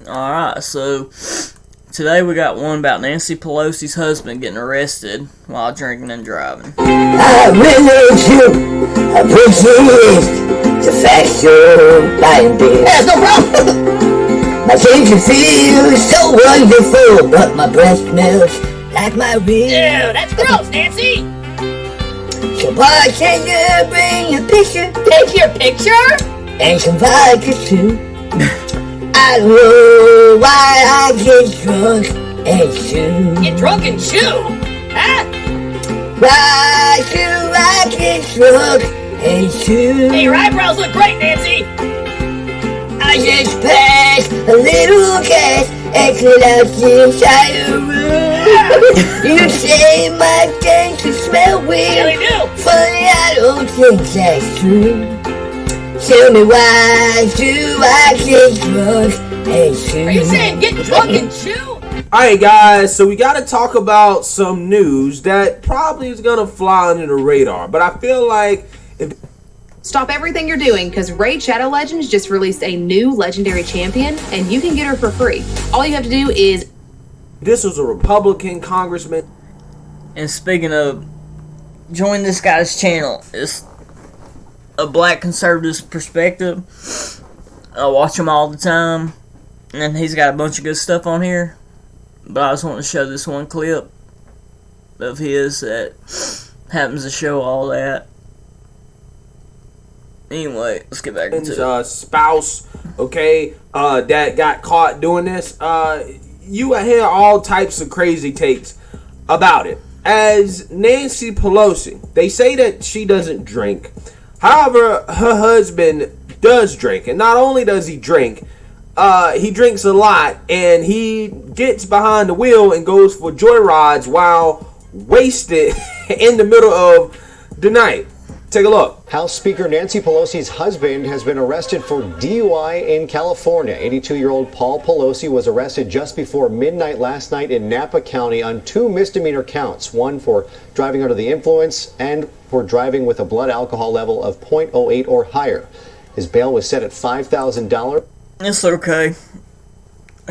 Alright, so today we got one about Nancy Pelosi's husband getting arrested while drinking and driving. I really do appreciate the fact you're buying beer. Yeah, no problem. My ginger feels so wonderful, but my breath smells like my rear. Ew, that's gross, Nancy! So bartender, bring a picture. Take your picture? And some vodka too. I don't know why I get drunk and chew. Get drunk and chew? Huh? Why do I get drunk and chew? Hey, your eyebrows look great, Nancy! I just passed a little gas and cleared out the entire room. You say my gangsters smell Yeah, weird. they do! Funny, I don't think that's true. Tell me why do I get drunk and chew? Are you saying get drunk and chew? Alright guys, so we gotta talk about some news that probably is gonna fly under the radar, but I feel like Stop everything you're doing because Raid Shadow Legends just released a new legendary champion and you can get her for free. All you have to do is... this was a Republican congressman. And speaking of, join this guy's channel. It's a black conservative's perspective. I watch him all the time, and he's got a bunch of good stuff on here. But I just want to show this one clip of his that happens to show all that. Anyway, let's get back into it. Spouse, okay, that got caught doing this. You hear all types of crazy takes about it. As Nancy Pelosi, they say that she doesn't drink. However, her husband does drink, and not only does he drink, he drinks a lot, and he gets behind the wheel and goes for joyrides while wasted in the middle of the night. Take a look. House Speaker Nancy Pelosi's husband has been arrested for DUI in California. 82-year-old Paul Pelosi was arrested just before midnight last night in Napa County on 2 misdemeanor counts, one for driving under the influence and for driving with a blood alcohol level of 0.08 or higher. His bail was set at $5,000. It's okay.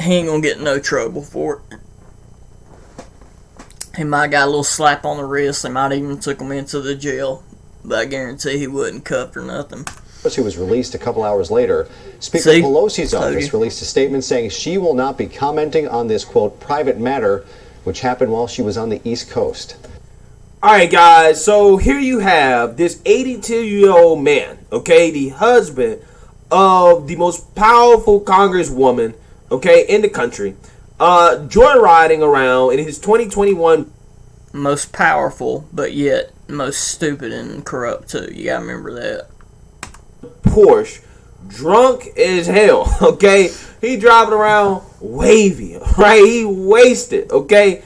He ain't gonna get in no trouble for it. He might got a little slap on the wrist. They might even took him into the jail. But I guarantee he wasn't cuffed or nothing. He was released a couple hours later. Speaker See? Pelosi's office released a statement saying she will not be commenting on this, quote, private matter, which happened while she was on the East Coast. Alright guys, so here you have this 82-year-old man, okay, the husband of the most powerful congresswoman, okay, in the country, joyriding around in his 2021 most powerful, but yet most stupid and corrupt too. You gotta remember that. Porsche, drunk as hell, okay? He driving around wavy, right? He wasted, okay?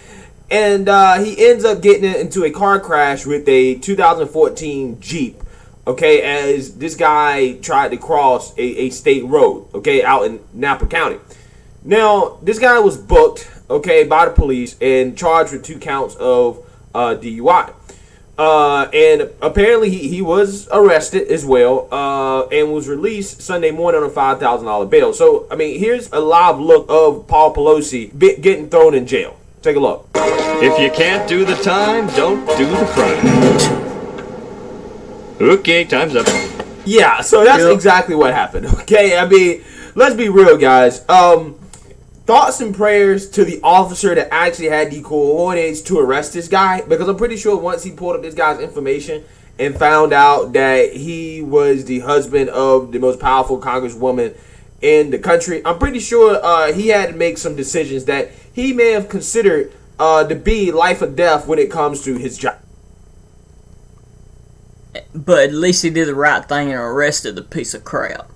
And he ends up getting into a car crash with a 2014 Jeep, okay, as this guy tried to cross a state road, okay, out in Napa County. Now, this guy was booked, okay, by the police and charged with 2 counts of DUI. And apparently he was arrested as well and was released Sunday morning on a $5,000 bail. So, I mean, here's a live look of Paul Pelosi getting thrown in jail. Take a look. If you can't do the time, don't do the crime. Okay, time's up. Yeah, so that's exactly what happened, okay? I mean, let's be real, guys. Thoughts and prayers to the officer that actually had the coordinates to arrest this guy, because I'm pretty sure once he pulled up this guy's information and found out that he was the husband of the most powerful congresswoman in the country, I'm pretty sure he had to make some decisions that he may have considered to be life or death when it comes to his job. But at least he did the right thing and arrested the piece of crap.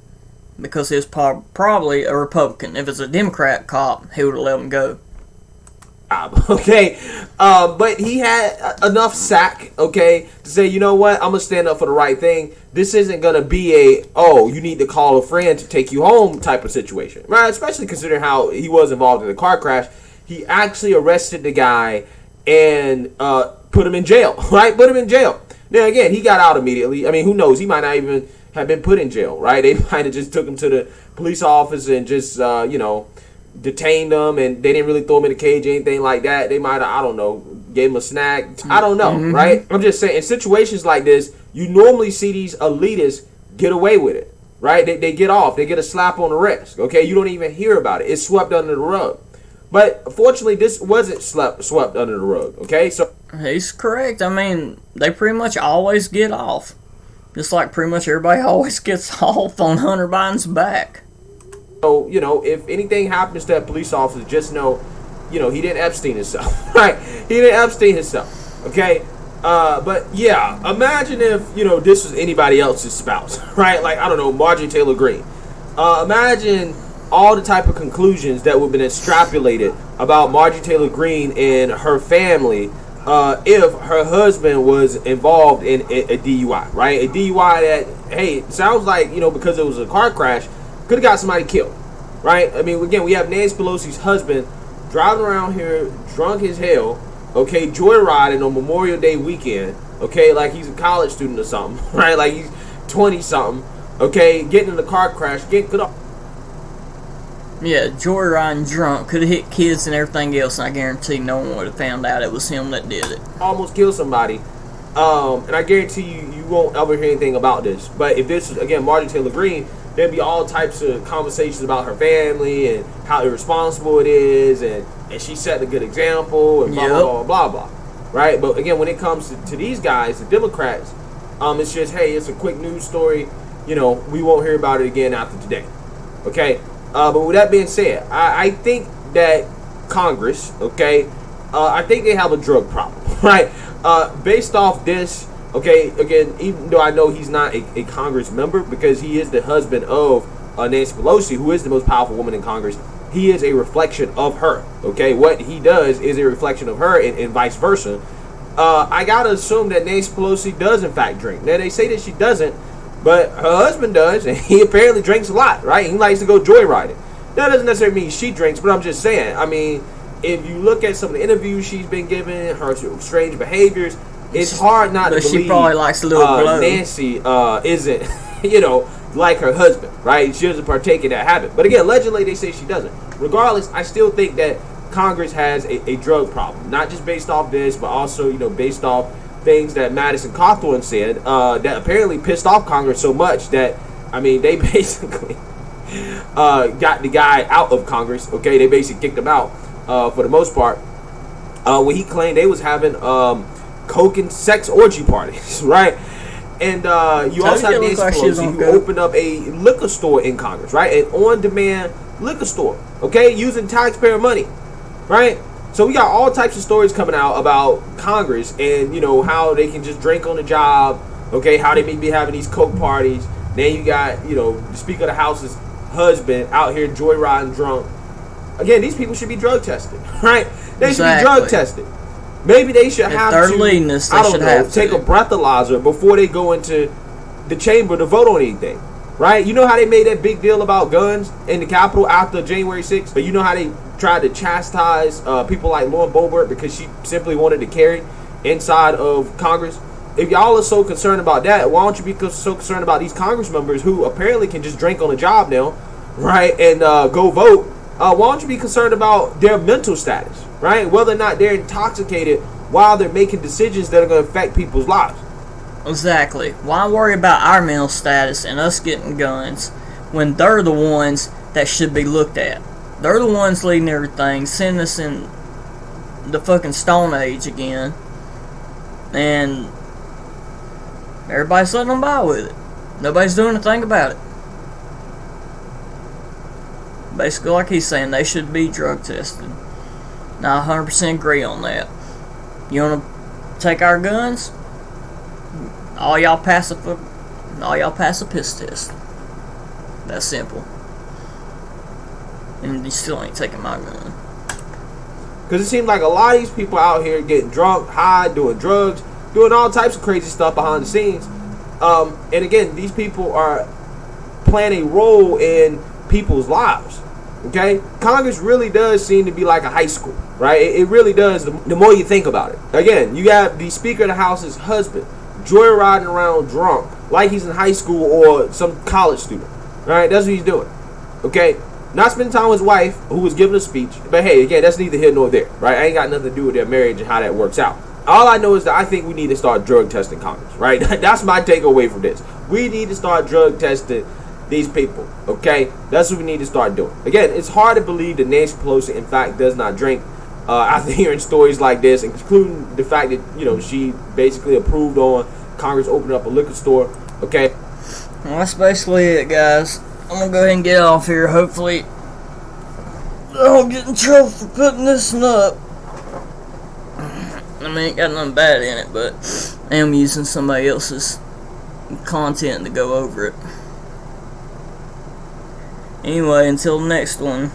Because he was probably a Republican. If it's a Democrat cop, he would have let him go. Okay, but he had enough sack, okay, to say, you know what, I'm going to stand up for the right thing. This isn't going to be a, oh, you need to call a friend to take you home type of situation, right? Especially considering how he was involved in the car crash. He actually arrested the guy and put him in jail, right? Put him in jail. Now, again, he got out immediately. I mean, who knows? He might not even have been put in jail, right? They might have just took him to the police office and just, you know, detained him and they didn't really throw him in a cage or anything like that. They might have, I don't know, gave him a snack. I don't know, right? I'm just saying, in situations like this, you normally see these elitists get away with it, right? They get off. They get a slap on the wrist, okay? You don't even hear about it. It's swept under the rug. But fortunately, this wasn't swept under the rug, okay? So He's correct. I mean, they pretty much always get off. Just like pretty much everybody always gets off on Hunter Biden's back. So, if anything happens to that police officer, just know, he didn't Epstein himself, right? He didn't Epstein himself, okay? But yeah, imagine if, this was anybody else's spouse, right? Like, I don't know, Marjorie Taylor Greene. Imagine all the type of conclusions that would have been extrapolated about Marjorie Taylor Greene and her family if her husband was involved in a DUI, right? A DUI that, hey, it sounds like, because it was a car crash, could have got somebody killed, right? I mean, again, we have Nancy Pelosi's husband driving around here drunk as hell, okay, joyriding on Memorial Day weekend, okay, like he's a college student or something, right? Like he's 20-something, okay, getting in the car crash, could have... Yeah, joyriding drunk, could have hit kids and everything else, and I guarantee no one would have found out it was him that did it. Almost killed somebody, and I guarantee you won't ever hear anything about this. But if this was, again, Marjorie Taylor Greene, there'd be all types of conversations about her family and how irresponsible it is, and she set a good example, and blah, blah, blah, blah, blah, right? But again, when it comes to these guys, the Democrats, it's just, hey, it's a quick news story, we won't hear about it again after today, okay? But with that being said, I think that Congress, okay, I think they have a drug problem, right? Based off this, okay, again, even though I know he's not a Congress member because he is the husband of Nancy Pelosi, who is the most powerful woman in Congress, he is a reflection of her, okay? What he does is a reflection of her and vice versa. I gotta assume that Nancy Pelosi does in fact drink. Now, they say that she doesn't, but her husband does, and he apparently drinks a lot, right? He likes to go joyriding. That doesn't necessarily mean she drinks, but I'm just saying, I mean, if you look at some of the interviews she's been given, her strange behaviors, it's hard not to believe she probably likes a little blow. Nancy isn't, like her husband, right? She doesn't partake in that habit. But again, allegedly they say she doesn't. Regardless, I still think that Congress has a drug problem, not just based off this, but also, based off things that Madison Cawthorn said that apparently pissed off Congress so much that, I mean, they basically got the guy out of Congress, okay? They basically kicked him out for the most part when he claimed they was having coke and sex orgy parties, right? And you also have Nancy Pelosi, who opened up a liquor store in Congress, right? An on-demand liquor store, okay? Using taxpayer money, right? So we got all types of stories coming out about Congress and, how they can just drink on the job, okay? How they may be having these coke parties. Then you got, the Speaker of the House's husband out here joyriding drunk. Again, these people should be drug tested, right? They should be drug tested. Maybe they should have to, take a breathalyzer before they go into the chamber to vote on anything, right? You know how they made that big deal about guns in the Capitol after January 6th? But you know how they tried to chastise people like Lauren Boebert because she simply wanted to carry inside of Congress? If y'all are so concerned about that, why don't you be so concerned about these Congress members who apparently can just drink on the job now, right, and go vote? Why don't you be concerned about their mental status, right? Whether or not they're intoxicated while they're making decisions that are going to affect people's lives. Exactly. Why worry about our mental status and us getting guns when they're the ones that should be looked at? They're the ones leading everything, sending us in the fucking Stone Age again. And everybody's letting them by with it. Nobody's doing a thing about it. Basically, like he's saying, they should be drug tested. Now, I 100% agree on that. You want to take our guns? All y'all pass a piss test. That's simple. And you still ain't taking my gun. Because it seems like a lot of these people out here getting drunk, high, doing drugs, doing all types of crazy stuff behind the scenes. And again, these people are playing a role in people's lives. Okay? Congress really does seem to be like a high school, right? It really does, the more you think about it. Again, you have the Speaker of the House's husband joyriding around drunk like he's in high school or some college student, right? That's what he's doing. Okay? not spending time with his wife, who was giving a speech. But hey, again, that's neither here nor there, right? I ain't got nothing to do with their marriage and how that works out. All I know is that I think we need to start drug testing Congress, right? That's my takeaway from this. We need to start drug testing these people, okay? That's what we need to start doing. Again, it's hard to believe that Nancy Pelosi, in fact, does not drink. After hearing stories like this, including the fact that, you know, she basically approved on Congress opening up a liquor store, okay? Well, that's basically it, guys. I'm gonna go ahead and get off here. Hopefully, I don't get in trouble for putting this one up. I mean, ain't got nothing bad in it, but I am using somebody else's content to go over it. Anyway, until the next one.